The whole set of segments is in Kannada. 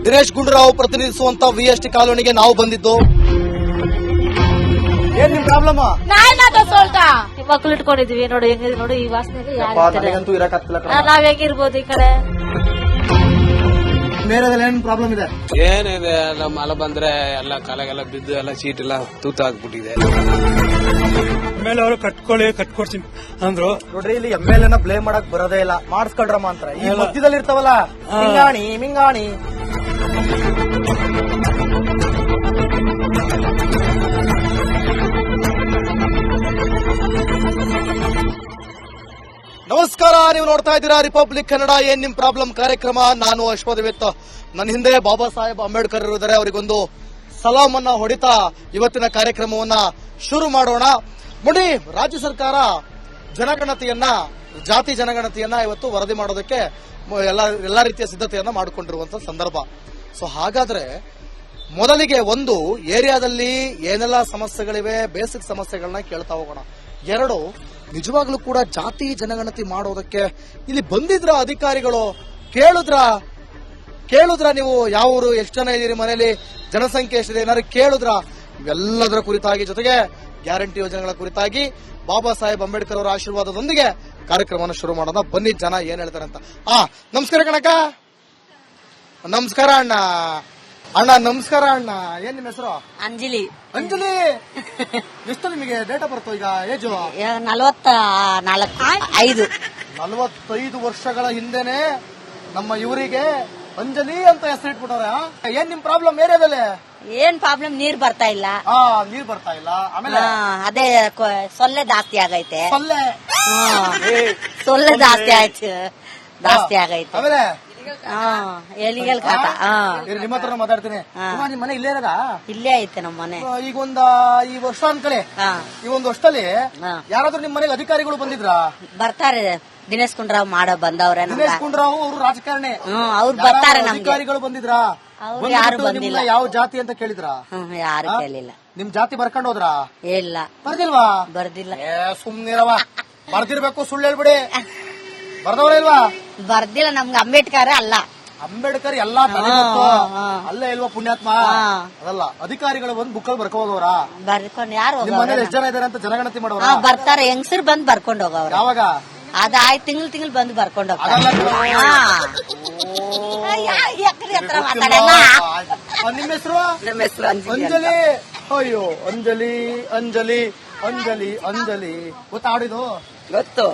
ದಿನೇಶ್ ಗುಂಡೂರಾವ್ ಪ್ರತಿನಿಧಿಸುವಂತ VST ಕಾಲೋನಿಗೆ ನಾವು ಬಂದಿದ್ದು. ಏನ್ ನಿಮ್ ಪ್ರಾಬ್ಲಮ್? ಮಕ್ಳು ಇಟ್ಕೊಂಡಿದ್ವಿ ನೋಡಿ, ಹೆಂಗಿದೆ ನೋಡಿ ಈ ವಾಸನೆಗೆ ನನಗಂತೂ ಇರಕ್ಕಾಗ್ತಿಲ್ಲ. ನಾವ್ ಹೆಂಗಿರ್ಬೋದು ಈ ಕಡೆ? ಬೇರೆದಲ್ಲಿ ಏನ್ ಪ್ರಾಬ್ಲಮ್ ಇದೆ? ಏನಿದೆ, ಎಲ್ಲ ಮಳೆ ಬಂದ್ರೆ ಎಲ್ಲ ಕಾಲಾಗೆಲ್ಲ ಬಿದ್ದು ಎಲ್ಲ ಸೀಟ್ ಎಲ್ಲ ತೂತ ಆಗ್ಬಿಟ್ಟಿದೆ. ಮೇಲೆ ಅವರು ಕಟ್ಕೊಡ್ತೀನಿ ಅಂದ್ರು. ನೋಡ್ರಿ, ಇಲ್ಲಿ MLA ಬ್ಲೇಮ್ ಮಾಡಕ್ ಬರೋದೇ ಇಲ್ಲ, ಮಾಡಿಸ್ಕೊಳ್ರಮ್ಮ ಅಂತ. ಈ ಮಧ್ಯದಲ್ಲಿ ಇರ್ತಾವಲ್ಲ ಮಿಂಗಾಣಿ. ನಮಸ್ಕಾರ, ನೀವು ನೋಡ್ತಾ ಇದ್ದೀರಾ ರಿಪಬ್ಲಿಕ್ ಕನ್ನಡ. ಏನ್ ನಿಮ್ ಪ್ರಾಬ್ಲಮ್ ಕಾರ್ಯಕ್ರಮ. ನಾನು ಅಶ್ವಥ್. ನನ್ನ ಹಿಂದೆ ಬಾಬಾ ಸಾಹೇಬ್ ಅಂಬೇಡ್ಕರ್ ಇದ್ದಾರೆ. ಅವರಿಗೊಂದು ಸಲಾಮನ್ನ ಹೊಡಿತಾ ಇವತ್ತಿನ ಕಾರ್ಯಕ್ರಮವನ್ನ ಶುರು ಮಾಡೋಣ. ನೋಡಿ, ರಾಜ್ಯ ಸರ್ಕಾರ ಜಾತಿ ಜನಗಣತಿಯನ್ನ ಇವತ್ತು ವರದಿ ಮಾಡೋದಕ್ಕೆ ಎಲ್ಲಾ ರೀತಿಯ ಸಿದ್ಧತೆಯನ್ನ ಮಾಡಿಕೊಂಡಿರುವಂತ ಸಂದರ್ಭ. ಸೊ ಹಾಗಾದ್ರೆ ಮೊದಲಿಗೆ ಒಂದು ಏರಿಯಾದಲ್ಲಿ ಏನೆಲ್ಲ ಸಮಸ್ಯೆಗಳಿವೆ, ಬೇಸಿಕ್ ಸಮಸ್ಯೆಗಳನ್ನ ಕೇಳ್ತಾ ಹೋಗೋಣ. ಎರಡು, ನಿಜವಾಗ್ಲೂ ಕೂಡ ಜಾತಿ ಜನಗಣತಿ ಮಾಡೋದಕ್ಕೆ ಇಲ್ಲಿ ಬಂದಿದ್ರ ಅಧಿಕಾರಿಗಳು? ಕೇಳುದ್ರ ನೀವು ಯಾವ ಊರು, ಎಷ್ಟು ಜನ ಇದೀರಿ, ಮನೆಯಲ್ಲಿ ಜನಸಂಖ್ಯೆ ಎಷ್ಟಿದೆ, ಏನಾದ್ರು ಕೇಳುದ್ರ? ಇವೆಲ್ಲದರ ಕುರಿತಾಗಿ, ಜೊತೆಗೆ ಗ್ಯಾರಂಟಿ ಯೋಜನೆಗಳ ಕುರಿತಾಗಿ ಬಾಬಾ ಸಾಹೇಬ್ ಅಂಬೇಡ್ಕರ್ ಅವರ ಆಶೀರ್ವಾದದೊಂದಿಗೆ ಕಾರ್ಯಕ್ರಮವನ್ನು ಶುರು ಮಾಡೋಣ. ಬನ್ನಿ ಜನ ಏನ್ ಹೇಳ್ತಾರೆ ಅಂತ. ನಮಸ್ಕಾರ ಕಣಕ್ಕ. ನಮಸ್ಕಾರ ಅಣ್ಣ. ನಮಸ್ಕಾರ ಅಣ್ಣ. ಏನ್ ನಿಮ್ಮ ಹೆಸರು? ಅಂಜಲಿ. ಎಷ್ಟು ನಿಮಗೆ ಡೇಟ್ ಆಫ್ ಬರ್ತು? ಈಗ ಏಜು 45 ವರ್ಷಗಳ ಹಿಂದೆನೆ ನಮ್ಮ ಇವರಿಗೆ ಅಂಜಲಿ ಅಂತ ಹೆಸರಿಟ್ಬಿಟ್ಟವ್ರೆ. ಏನ್ ನಿಮ್ ಪ್ರಾಬ್ಲಮ್ ಏರಿಯಾದಲ್ಲಿ? ಏನ್ ಪ್ರಾಬ್ಲಮ್? ನೀರ್ ಬರ್ತಾ ಇಲ್ಲ. ನೀರ್ ಬರ್ತಾ ಇಲ್ಲ. ಆಮೇಲೆ ಅದೇ ಸೊಳ್ಳೆ ಜಾಸ್ತಿ ಆಗೈತೆ. ಸೊಳ್ಳೆ ಜಾಸ್ತಿ ಆಗೈತೆ. ಆಮೇಲೆ ಎಲಿಗಳ ಕಾಟ. ನಿಮ್ಮ ಹತ್ರ ಮಾತಾಡ್ತೀನಿ. ನಿಮ್ ಮನೆ ಇಲ್ಲೇ ಇರೋದಾ? ಇಲ್ಲೇ ಐತೆ ನಮ್ಮ ಮನೆ. ಈಗ ಈ ವರ್ಷ ಅನ್ಕಳಿ, ಈ ಒಂದು ವರ್ಷದಲ್ಲಿ ಯಾರಾದ್ರೂ ನಿಮ್ ಮನೆಗೆ ಅಧಿಕಾರಿಗಳು ಬಂದಿದ್ರಾ? ಬರ್ತಾರೆ. ದಿನೇಶ್ ಗುಂಡೂರಾವ್ ಮಾಡೋ ಬಂದವ್ರೆ. ದಿನೇಶ್ ಗುಂಡೂರಾವ್ ಅವರು ರಾಜಕಾರಣಿ. ಅವ್ರು ಬರ್ತಾರೆ. ಅಧಿಕಾರಿಗಳು ಬಂದಿದ್ರಾ? ಯಾರು ಬಂದಿಲ್ಲ. ಯಾವ ಜಾತಿ ಅಂತ ಕೇಳಿದ್ರಾ? ಯಾರು ಕೇಳಿಲ್ಲ. ನಿಮ್ ಜಾತಿ ಬರ್ಕೊಂಡು ಹೋದ್ರಾ? ಇಲ್ಲ, ಬರ್ದಿಲ್ವಾ? ಬರ್ದಿಲ್ಲ. ಸುಮ್ನಿರವ, ಬರ್ದಿರ್ಬೇಕು, ಸುಳ್ಳು ಹೇಳ್ಬಿಡಿ. ಬರ್ದವ್ರ ಇಲ್ವಾ? ಬರ್ದಿಲ್ಲ. ನಮ್ಗೆ ಅಂಬೇಡ್ಕರ್ ಅಲ್ಲ. ಅಂಬೇಡ್ಕರ್ ಎಲ್ಲಾ ಅಲ್ಲೇ ಇಲ್ವಾ ಪುಣ್ಯಾತ್ಮ? ಅದಲ್ಲ, ಅಧಿಕಾರಿಗಳು ಬಂದು ಬುಕ್ಕಲ್ಲಿ ಬರ್ಕೋದವ್ರ? ಬರ್ಕೊಂಡು ಯಾರು ನಿಮ್ ಮನೇಲಿ ಎಷ್ಟು ಜನ ಇದಾರೆ ಅಂತ ಜನಗಣತಿ ಮಾಡೋರ? ಬರ್ತಾರೆ. ಹೆಂಗಸರು ಬಂದು ಬರ್ಕೊಂಡು ಹೋಗವ್ರ. ಯಾವಾಗ? ಅದಾಯ್ತು, ತಿಂಗಳು ಬಂದು ಬರ್ಕೊಂಡು ಹೋಗ್ತಾರೆ. ನಿಮ್ಮ ಹೆಸರು? ನಮ್ಮ ಹೆಸರು ಅಂಜಲಿ. ಅಯ್ಯೋ, ಅಂಜಲಿ ಗೊತ್ತಾಡಿದು? ಗೊತ್ತು.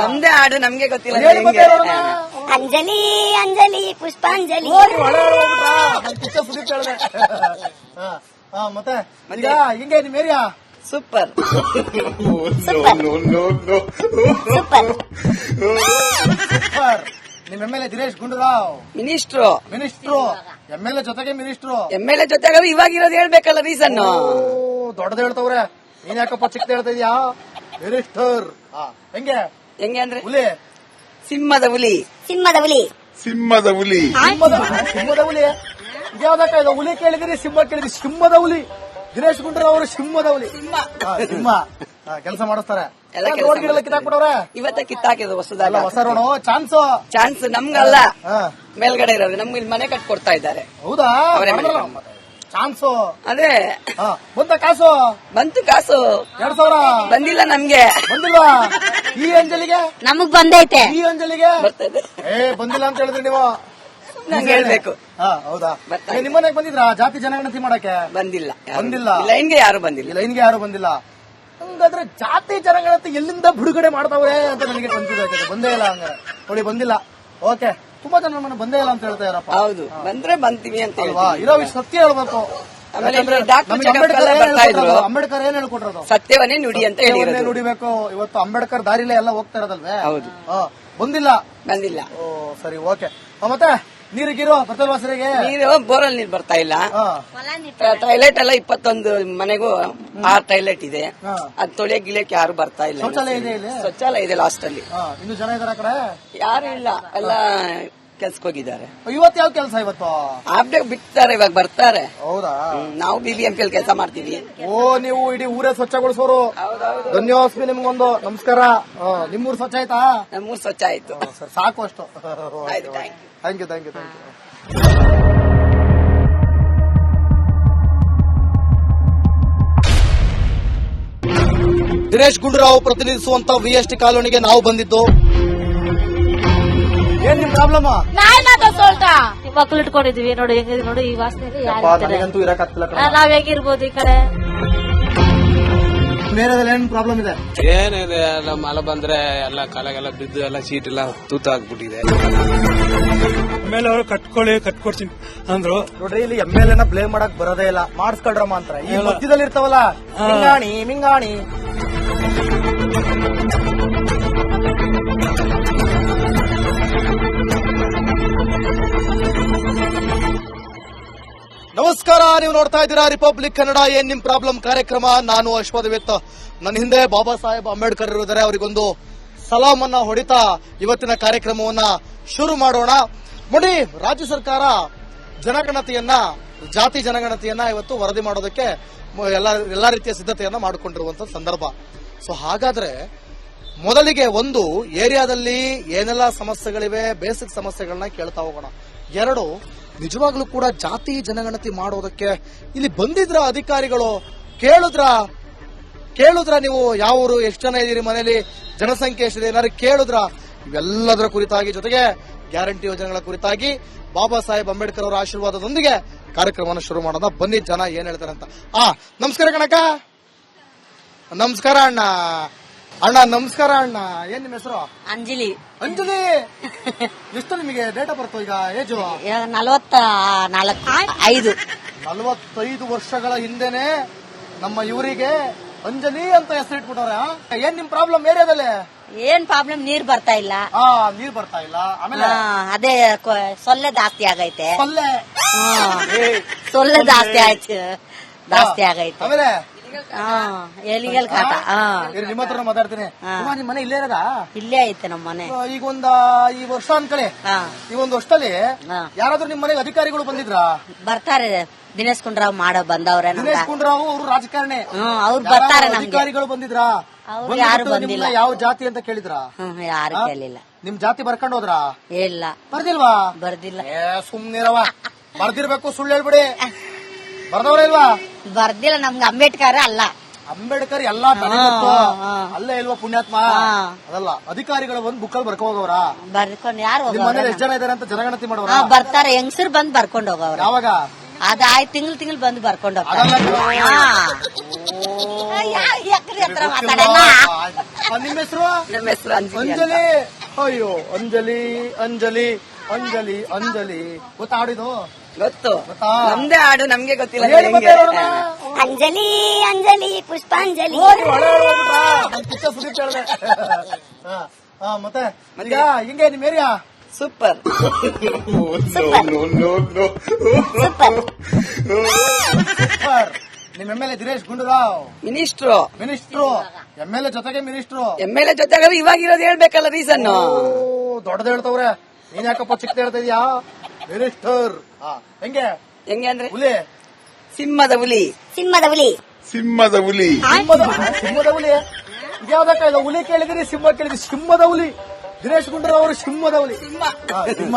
ನಮ್ದೇ ಹಾಡು, ನಮ್ಗೆ ಗೊತ್ತಿಲ್ಲ. ಅಂಜಲಿ ಪುಷ್ಪಾಂಜಲಿ. ಮತ್ತೆ ಹಿಂಗೆ ನಿಮ್ ಏರಿಯಾ? ಸೂಪರ್. ನಿಮ್ MLA Dinesh Gundu Rao minister. MLA ಜೊತೆಗೆ ಮಿನಿಸ್ಟ್ರು. MLA ಜೊತೆಗೆ ಇವಾಗಿರೋದು ಹೇಳ್ಬೇಕಲ್ಲ ರೀಸನ್. ದೊಡ್ಡದ ಹೇಳ್ತವ್ರೆ, ನೀನ್ ಯಾಕಪ್ಪ ಚಿಕ್ಕದ ಹೇಳ್ತಾ ಇದೀಯಾ? ಮಿನಿಸ್ಟರ್ ಹೆಂಗೆ ಅಂದ್ರೆ ಹುಲಿ, ಸಿಂಹದ ಹುಲಿ. ಯಾವ್ದಕ್ಕ ಇದು? ಹುಲಿ ಕೇಳಿದಿರಿ, ಸಿಂಹ ಕೇಳಿದ್ರಿ. ಸಿಂಹದ ಹುಲಿ ದಿನೇಶ್ ಗುಂಡೂರಾವ್ ಅವರು. ಸಿಂಹದ ಹುಲಿ ಸಿಂಹ ಕೆಲಸ ಮಾಡಿಸ್ತಾರೆ. ರೋಡ್ ಗಿಡ ಕಿತ್ತಾಕ್ಬಿಟ್ಟವ್ರೆ. ಇವತ್ತ ಕಿತ್ತಾಕಿದ ಹೊಸದಲ್ಲ, ಹೊಸ ರೋಡ್. ಚಾನ್ಸ್ ನಮ್ಗಲ್ಲ, ಮೇಲ್ಗಡೆ ಇರೋದು. ನಮ್ಗೆ ಇಲ್ಲಿ ಮನೆ ಕಟ್ಕೊಡ್ತಾ ಇದ್ದಾರೆ. ಹೌದಾ? ಚಾನ್ಸು ಅದೇ ಬಂತು. ಕಾಸು 2000 ಬಂದಿಲ್ಲ ನಮ್ಗೆ. ಬಂದಿಲ್ವಾ? ಈ ಅಂಜಲಿಗೆ ನಮಗ್ ಬಂದೈತೆ. ಈ ಅಂಜಲಿಗೆ ಬರ್ತದೆ. ಬಂದಿಲ್ಲ ಅಂತ ಹೇಳಿದ್ರಿ ನೀವು. ನಂಗೆ ಹೇಳ್ಬೇಕು. ಹೌದಾ? ನಿಮ್ಮನೆಗೆ ಬಂದಿದ್ರಾ ಜಾತಿ ಜನಗಣತಿ ಮಾಡಕ್ಕೆ? ಬಂದಿಲ್ಲ. ಲೈನ್ಗೆ ಯಾರು ಬಂದಿಲ್ಲ. ಹಂಗಾದ್ರೆ ಜಾತಿ ಜನಗಣತಿ ಎಲ್ಲಿಂದ ಬಿಡುಗಡೆ ಮಾಡ್ತಾವ್ರೆ ಅಂತ ನನಗೆ ಕನ್ಫ್ಯೂಸ್ ಆಗ್ತದೆ. ಬಂದೇ ಇಲ್ಲ ಹಂಗಾರೆ. ನೋಡಿ, ಬಂದಿಲ್ಲ. ಓಕೆ, ತುಂಬಾ ಜನ ನಮ್ಮನ್ನ ಬಂದೇ ಇಲ್ಲ ಅಂತ ಹೇಳ್ತಾ ಇರಪ್ಪ. ಹೌದು, ಬಂದ್ರೆ ಬಂತೀವಿ ಅಂತ ಅಲ್ವಾ? ಇರೋ ಸತ್ಯ ಹೇಳ್ಬೇಕು. ಅಂಬೇಡ್ಕರ್ ಏನ್ ಹೇಳ್ಕೊಟ್ರದು? ಸತ್ಯವನ್ನೇ ನುಡಿ ಅಂತ ಹೇಳಿ ನುಡಿಬೇಕು. ಇವತ್ತು ಅಂಬೇಡ್ಕರ್ ದಾರಿಲೇ ಎಲ್ಲ ಹೋಗ್ತಾ ಇರೋದಲ್ವೇ? ಹೌದು. ಬಂದಿಲ್ಲ. ಸರಿ, ಓಕೆ. ಮತ್ತೆ ನೀರಿಗಿರೋ ಬರ್ತಲ್ವಾ? ಸರಿಗೆ ನೀರು ಬೋರಲ್ ನೀರು ಬರ್ತಾ ಇಲ್ಲ. ಟಾಯ್ಲೆಟ್ ಎಲ್ಲ 21 ಮನೆಗೂ 6 ಟಾಯ್ಲೆಟ್ ಇದೆ. ಅದ್ ತೊಳೆಯಕ್ ಗಿಳಿಯಕ್ ಯಾರು ಬರ್ತಾ ಇಲ್ಲ. ಶೌಚಾಲಯ ಇದೆ ಲಾಸ್ಟ್ ಅಲ್ಲಿ. ಇನ್ನು ಜನ ಇದಾರೆ ಆ ಕಡೆ? ಯಾರು ಇಲ್ಲ, ಎಲ್ಲ ಕೆಲ್ಸಕ್ಕೆ ಹೋಗಿದ್ದಾರೆ. ಇವತ್ತು ಯಾವ ಕೆಲಸ? ಇವತ್ತು ಆಬ್ಡೆ ಬಿಡ್ತಾರೆ, ಇವಾಗ ಬರ್ತಾರೆ. ಹೌದಾ? ನಾವು BBMP ಅಲ್ಲಿ ಕೆಲಸ ಮಾಡ್ತೀವಿ. ನೀವು ಇಡೀ ಊರೇ ಸ್ವಚ್ಛಗೊಳಿಸೋರು. ಧನ್ಯವಾದ ನಿಮ್ಗೊಂದು ನಮಸ್ಕಾರ. ನಿಮ್ಮೂರು ಸ್ವಚ್ಛ ಆಯ್ತಾ? ನಮ್ಮೂರು ಸ್ವಚ್ಛ ಆಯ್ತು. ಸಾಕು ಅಷ್ಟು. ಆಯ್ತು. Thank you. ದಿನೇಶ್ ಗುಂಡೂರಾವ್ ಪ್ರತಿನಿಧಿಸುವಂತ ವಿಎಸ್ಟಿ ಕಾಲೋನಿಗೆ ನಾವು ಬಂದಿದ್ದು. ಏನ್ ನಿಮ್ ಪ್ರಾಬ್ಲಮ್? ನಾಯಿ ಮಾತ್ರ ಸೋಲ್ತಾ ಮಕ್ಳು ಇಟ್ಕೊಂಡಿದ್ವಿ ನೋಡಿ ಹೆಂಗಿದೆ ನೋಡಿ ಈ ವಾಸನೆಗೆ ನನಗಂತೂ ಇರಕ್ಕಾಗ್ತಿಲ್ಲ. ನಾವ್ ಹೆಂಗಿರ್ಬೋದು ಈ ಕಡೆ ಬೇರೆದಲ್ಲಿ ಏನ್ ಪ್ರಾಬ್ಲಮ್ ಇದೆ? ಏನಿದೆ ಎಲ್ಲ ಮಳೆ ಬಂದ್ರೆ ಎಲ್ಲ ಕಾಲಾಗೆಲ್ಲ ಬಿದ್ದು ಎಲ್ಲ ಸೀಟ್ ಎಲ್ಲ ತೂತಾಗ್ಬಿಟ್ಟಿದೆ. ಆಮೇಲೆ ಅವರು ಕಟ್ಕೊಡ್ತೀನಿ ಅಂದ್ರು. ನೋಡ್ರಿ, ಇಲ್ಲಿ MLA ಬ್ಲೇಮ್ ಮಾಡಕ್ ಬರೋದೇ ಇಲ್ಲ, ಮಾಡಿಸ್ಕೊಳ್ರಮ್ಮ ಅಂತ. ಈ ಮಧ್ಯದಲ್ಲಿ ಇರ್ತಾವಲ್ಲ ಮಿಂಗಾಣಿ ಮಿಂಗಾಣಿ. ನಮಸ್ಕಾರ, ನೀವು ನೋಡ್ತಾ ಇದ್ದೀರಾ ರಿಪಬ್ಲಿಕ್ ಕನ್ನಡ ಏನ್ ನಿಮ್ ಪ್ರಾಬ್ಲಮ್ ಕಾರ್ಯಕ್ರಮ. ನಾನು ಅಶ್ವಥ್. ನನ್ನ ಹಿಂದೆ ಬಾಬಾ ಸಾಹೇಬ್ ಅಂಬೇಡ್ಕರ್ ಇರುತ್ತಾರೆ. ಅವರಿಗೊಂದು ಸಲಾಮನ್ನ ಹೊಡಿತಾ ಇವತ್ತಿನ ಕಾರ್ಯಕ್ರಮವನ್ನ ಶುರು ಮಾಡೋಣ. ನೋಡಿ, ರಾಜ್ಯ ಸರ್ಕಾರ ಜನಗಣತಿಯನ್ನ, ಜಾತಿ ಜನಗಣತಿಯನ್ನ ಇವತ್ತು ವರದಿ ಮಾಡೋದಕ್ಕೆ ಎಲ್ಲಾ ರೀತಿಯ ಸಿದ್ಧತೆಯನ್ನ ಮಾಡಿಕೊಂಡಿರುವಂತ ಸಂದರ್ಭ. ಸೊ ಹಾಗಾದ್ರೆ ಮೊದಲಿಗೆ ಒಂದು ಏರಿಯಾದಲ್ಲಿ ಏನೆಲ್ಲ ಸಮಸ್ಯೆಗಳಿವೆ, ಬೇಸಿಕ್ ಸಮಸ್ಯೆಗಳನ್ನ ಕೇಳ್ತಾ ಹೋಗೋಣ. ಎರಡು, ನಿಜವಾಗ್ಲೂ ಕೂಡ ಜಾತಿ ಜನಗಣತಿ ಮಾಡೋದಕ್ಕೆ ಇಲ್ಲಿ ಬಂದಿದ್ರ ಅಧಿಕಾರಿಗಳು? ಕೇಳುದ್ರ ನೀವು ಯಾವ ಊರು, ಎಷ್ಟು ಜನ ಇದೀರಿ ಮನೇಲಿ, ಜನಸಂಖ್ಯೆ ಎಷ್ಟಿದೆ, ಏನಾದ್ರು ಕೇಳುದ್ರ? ಇವೆಲ್ಲದರ ಕುರಿತಾಗಿ, ಜೊತೆಗೆ ಗ್ಯಾರಂಟಿ ಯೋಜನೆಗಳ ಕುರಿತಾಗಿ ಬಾಬಾ ಸಾಹೇಬ್ ಅಂಬೇಡ್ಕರ್ ಅವರ ಆಶೀರ್ವಾದದೊಂದಿಗೆ ಕಾರ್ಯಕ್ರಮವನ್ನು ಶುರು ಮಾಡೋಣ. ಬನ್ನಿ ಜನ ಏನ್ ಹೇಳ್ತಾರೆ ಅಂತ. ನಮಸ್ಕಾರ ಕಣಕ. ನಮಸ್ಕಾರ ಅಣ್ಣ. ಅಣ್ಣ ನಮಸ್ಕಾರ ಅಣ್ಣ. ಏನ್ ನಿಮ್ಮ ಹೆಸರು? ಅಂಜಲಿ. ಅಂಜಲಿ, ಎಷ್ಟು ನಿಮಗೆ ಡೇಟ್ ಆಫ್ ಬರ್ತು? ಈಗ ಏಜು 45 ವರ್ಷಗಳ ಹಿಂದೆನೆ ನಮ್ಮ ಇವರಿಗೆ ಅಂಜಲಿ ಅಂತ ಹೆಸರಿಟ್ಬಿಟ್ಟವ್ರೆ. ಏನ್ ನಿಮ್ ಪ್ರಾಬ್ಲಮ್ ಏರಿಯಾದಲ್ಲಿ? ಏನ್ ಪ್ರಾಬ್ಲಮ್? ನೀರ್ ಬರ್ತಾ ಇಲ್ಲ. ನೀರ್ ಬರ್ತಾ ಇಲ್ಲ. ಆಮೇಲೆ ಅದೇ ಸೊಳ್ಳೆ ಜಾಸ್ತಿ ಆಗೈತೆ. ಸೊಳ್ಳೆ ಜಾಸ್ತಿ ಆಗೈತೆ. ಆಮೇಲೆ ಎಲಿಗಲ್ ಕಾಟ. ನಿಮ್ಮ ಹತ್ರ ಮಾತಾಡ್ತೀನಿ. ನಿಮ್ ಮನೆ ಇಲ್ಲೇ ಇರೋದಾ? ಇಲ್ಲೇ ಐತೆ ನಮ್ಮ ಮನೆ. ಈಗ ಈ ವರ್ಷ ಅನ್ಕಳಿ, ಈ ಒಂದು ವರ್ಷದಲ್ಲಿ ಯಾರಾದ್ರೂ ನಿಮ್ ಮನೆಗೆ ಅಧಿಕಾರಿಗಳು ಬಂದಿದ್ರಾ? ಬರ್ತಾರೆ. ದಿನೇಶ್ ಗುಂಡೂರಾವ್ ಮಾಡೋ ಬಂದವ್ರೆ. ದಿನೇಶ್ ಗುಂಡೂರಾವ್ ಅವರು ರಾಜಕಾರಣಿ. ಅವ್ರು ಬರ್ತಾರೆ. ನಮ್ಗೆ ಅಧಿಕಾರಿಗಳು ಬಂದಿದ್ರಾ? ಅವ್ರು ಯಾರು ಬಂದಿಲ್ಲ. ಯಾವ ಜಾತಿ ಅಂತ ಕೇಳಿದ್ರಾ? ಯಾರು ಕೇಳಿಲ್ಲ. ನಿಮ್ ಜಾತಿ ಬರ್ಕೊಂಡು ಹೋದ್ರಾ? ಇಲ್ಲ, ಬರ್ದಿಲ್ವಾ? ಬರ್ದಿಲ್ಲ. ಸುಮ್ನಿರವ, ಬರ್ದಿರ್ಬೇಕು, ಸುಳ್ಳು ಹೇಳ್ಬಿಡಿ. ಬರ್ದವ್ರ ಇಲ್ವಾ? ಬರ್ದಿಲ್ಲ. ನಮ್ಗೆ ಅಂಬೇಡ್ಕರ್ ಅಲ್ಲ. ಅಂಬೇಡ್ಕರ್ ಎಲ್ಲಾ ಅಲ್ಲೇ ಇಲ್ವಾ ಪುಣ್ಯಾತ್ಮ? ಅದಲ್ಲ, ಅಧಿಕಾರಿಗಳು ಬಂದು ಬುಕ್ಕಲ್ಲಿ ಬರ್ಕೊ ಹೋಗವ್ರ? ಬರ್ಕೊಂಡು ಯಾರು ನಿಮ್ ಮನೇಲಿ ಎಷ್ಟು ಜನ ಇದಾರೆ ಅಂತ ಜನಗಣತಿ ಮಾಡೋರ? ಬರ್ತಾರೆ. ಹೆಂಗಸರು ಬಂದು ಬರ್ಕೊಂಡು ಹೋಗವ್ರ. ಯಾವಾಗ? ಅದ ತಿಂಗಳು ಬಂದು ಬರ್ಕೊಂಡು ಹೋಗ್ತಾರೆ. ನಿಮ್ಮ ಹೆಸರು? ನಮ್ಮ ಹೆಸರು ಅಂಜಲಿ. ಅಯ್ಯೋ, ಅಂಜಲಿ ಅಂಜಲಿ ಅಂಜಲಿ ಅಂಜಲಿ. ಗೊತ್ತಾಡಿದು? ಗೊತ್ತು. ನಮ್ದೇ ಹಾಡು, ನಮ್ಗೆ ಗೊತ್ತಿಲ್ಲ. ಅಂಜಲಿ ಅಂಜಲಿ ಪುಷ್ಪಾಂಜಲಿ. ಮತ್ತೆ ಈಗ ಹಿಂಗೆ ನಿಮ್ ಏರಿಯಾ? ಸೂಪರ್. ನಿಮ್ MLA Dinesh Gundu Rao minister. MLA ಜೊತೆಗೆ ಮಿನಿಸ್ಟ್ರು. MLA ಜೊತೆಗೆ ಇವಾಗಿರೋದು ಹೇಳ್ಬೇಕಲ್ಲ ರೀಸನ್. ದೊಡ್ಡದ ಹೇಳ್ತವ್ರೆ, ನೀನ್ ಯಾಕಪ್ಪ ಚಿಕ್ಕದ ಹೇಳ್ತಾ ಇದೀಯಾ? ಮಿನಿಸ್ಟರ್ ಹೆಂಗೆ ಅಂದ್ರೆ ಹುಲಿ? ಸಿಂಹದ ಹುಲಿ. ಇದ್ಯಾವ್ದಕ್ಕ ಇದು? ಹುಲಿ ಕೇಳಿದಿರಿ, ಸಿಂಹ ಕೇಳಿದ್ರಿ. ಸಿಂಹದ ಹುಲಿ ದಿನೇಶ್ ಗುಂಡೂರಾವ್ ಅವರು. ಸಿಂಹದ ಹುಲಿ ಸಿಂಹ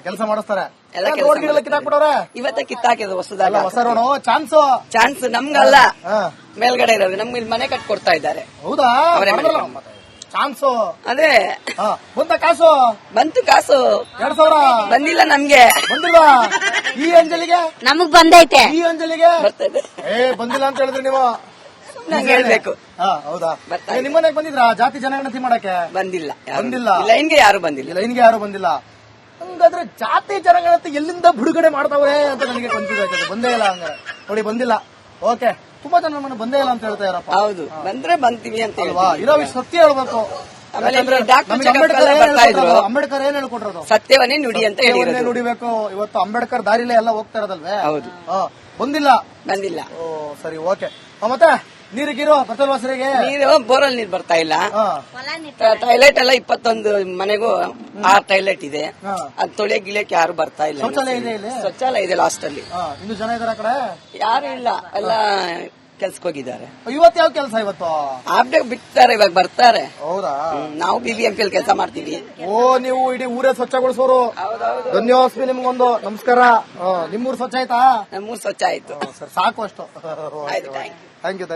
ಕೆಲಸ ಮಾಡಿಸ್ತಾರೆ. ಕಿತ್ತಾಕ್ಬಿಟ್ಟವ್ರೆ. ಇವತ್ತ ಕಿತ್ತಾಕಿದ್ರು ಹೊಸದಾಗ. ಹೊಸ ರೋಡು. ಚಾನ್ಸ್ ನಮ್ಗಲ್ಲ, ಮೇಲ್ಗಡೆ ಇರೋದು. ನಮ್ಗೆ ಇಲ್ಲಿ ಮನೆ ಕಟ್ಕೊಡ್ತಾ ಇದ್ದಾರೆ. ಹೌದಾ? ಚಾನ್ಸು ಅದೇ. ಬಂತ ಕಾಸು? ಬಂತು ಕಾಸು. 2000 ಬಂದಿಲ್ಲ ನಮ್ಗೆ. ಬಂದಿಲ್ವಾ? ಈ ಅಂಜಲಿಗೆ? ನಮಗ್ ಬಂದೈತೆ. ಈ ಅಂಜಲಿಗೆ ಬರ್ತದೆ. ಬಂದಿಲ್ಲ ಅಂತ ಹೇಳಿದ್ರಿ ನೀವು. ನಂಗೆ ಹೇಳ್ಬೇಕು. ಹೌದಾ? ನಿಮ್ಮನೆಗೆ ಬಂದಿದ್ರಾ ಜಾತಿ ಜನಗಣತಿ ಮಾಡಕ್ಕೆ? ಬಂದಿಲ್ಲ. ಲೈನ್ಗೆ ಯಾರು ಬಂದಿಲ್ಲ. ಹಂಗಾದ್ರೆ ಜಾತಿ ಜನಗಣತಿ ಎಲ್ಲಿಂದ ಬಿಡುಗಡೆ ಮಾಡ್ತಾವ್ರೆ ಅಂತ ನನಗೆ ಕನ್ಫ್ಯೂಸ್ ಆಯ್ತದೆ. ಬಂದೇ ಇಲ್ಲ ಹಂಗಾರೆ. ನೋಡಿ, ಬಂದಿಲ್ಲ. ಓಕೆ, ತುಂಬಾ ಜನ ನಮ್ಮನ್ನ ಬಂದೇ ಇಲ್ಲ ಅಂತ ಹೇಳ್ತಾ ಇರಪ್ಪ. ಹೌದು, ಬಂದ್ರೆ ಬಂತೀವಿ ಅಂತ ಅಲ್ವಾ? ಇರೋ ಸತ್ಯ ಹೇಳ್ಬೇಕು. ಅಂಬೇಡ್ಕರ್ ಏನ್ ಹೇಳ್ಕೊಟ್ರದು? ಸತ್ಯವನ್ನೇ ನುಡಿ ಅಂತ ಹೇಳಿ ನುಡಿಬೇಕು. ಇವತ್ತು ಅಂಬೇಡ್ಕರ್ ದಾರಿಲೇ ಎಲ್ಲ ಹೋಗ್ತಾ ಇರೋದಲ್ವೇ? ಹೌದು. ಬಂದಿಲ್ಲ. ಓ ಸರಿ, ಓಕೆ. ಮತ್ತೆ ನೀರಿಗಿರೋ ಬರ್ತಲ್ವಾಸರಿಗೆ? ನೀರು ಬೋರಲ್ಲಿ ನೀರು ಬರ್ತಾ ಇಲ್ಲ. ಟಾಯ್ಲೆಟ್ ಎಲ್ಲ 21 ಮನೆಗೂ 6 ಟಾಯ್ಲೆಟ್ ಇದೆ. ಅದು ತೊಳೆಗಿಳಿಯಕ್ಕೆ ಯಾರು ಬರ್ತಾ ಇಲ್ಲ. ಶೌಚಾಲಯ ಇದೆ ಲಾಸ್ಟ್ ಅಲ್ಲಿ. ಇನ್ನು ಜನ ಇದಾರೆ ಆ ಕಡೆ? ಯಾರು ಇಲ್ಲ, ಎಲ್ಲ ಕೆಲ್ಸಕ್ಕೆ ಹೋಗಿದ್ದಾರೆ. ಇವತ್ತು ಯಾವ ಕೆಲಸ? ಇವತ್ತು ಆಬ್ಡೆ ಬಿಡ್ತಾರೆ, ಇವಾಗ ಬರ್ತಾರೆ. ಹೌದಾ? ನಾವು BBMP ಅಲ್ಲಿ ಕೆಲಸ ಮಾಡ್ತೀವಿ. ನೀವು ಇಡೀ ಊರೇ ಸ್ವಚ್ಛಗೊಳಿಸೋರು. ಧನ್ಯವಾದ ನಿಮ್ಗೊಂದು ನಮಸ್ಕಾರ. ನಿಮ್ಮೂರು ಸ್ವಚ್ಛ ಆಯ್ತಾ? ನಮ್ಮೂರು ಸ್ವಚ್ಛ ಆಯ್ತು. ಸಾಕು ಅಷ್ಟು. ಆಯ್ತು. Thank you.